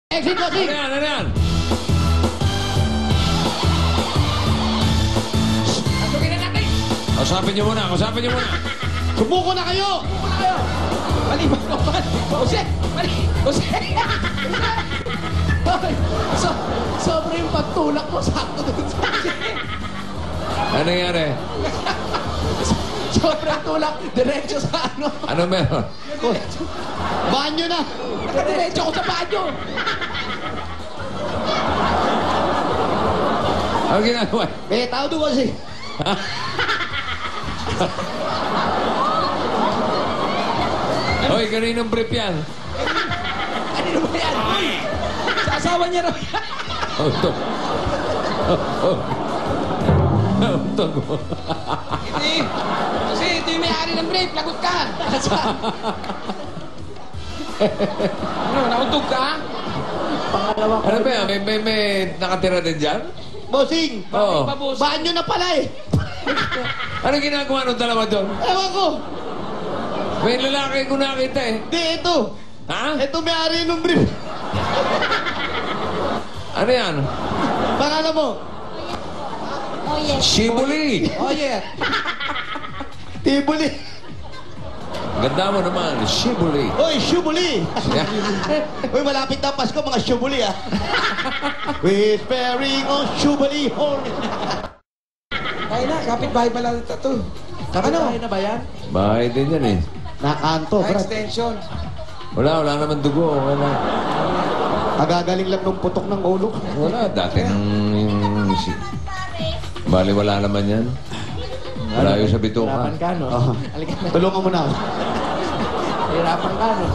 Exit ko, Sig! Ano yan? Pasukin na natin! Kausapin niyo muna. Sumuko na kayo! Mali ba naman? Jose! Mali! Jose! Sobra yung pagtulak mo. Sakto doon sa Jose. Ano nangyari? Sobrang tulak. Diretso sa ano. Ano meron? Banyo na! Diretso ko sa banyo! Ano ginagawa? Tao doon kasi. Hoy, kaninong brief yan? Ano ba yan? Sa asawa niya raw yan. Utog. Utog mo. Hindi. Kasi ito yung may-ari ng brief. Lagot ka. Ano, nautog ka? Pangalawa ko. Ano ba yan? May nakatira din dyan? Bossing! Oo. Banyo na pala eh. Ano ginagawa ng dalawa doon? Ewan ko. May lalaki ko nakita eh. Di, ito. Ha? Ito may-ari ng brief. Ano yan? Pangalan mo? Shibuli. Oh, yeah. Tibuli. Ganda mo naman. Shibuli. Hoy, Shubuli. Hoy, malapit na Pasko, mga Shubuli, ah. Whispering on Shubuli horn. Ay na, kapit-bahay pala ito. Kapit-bahay na ba yan? Bahay din yan eh. Nakanto, Brad. Extension. Wala naman dugo. Wala. Agagaling lang ng putok ng ulo. Wala. Dati nang... Bali, wala naman yan. Malayo sa bituka. Hirapan ka, no? Oh. Tulungan mo na ako. Hirapan ka, no?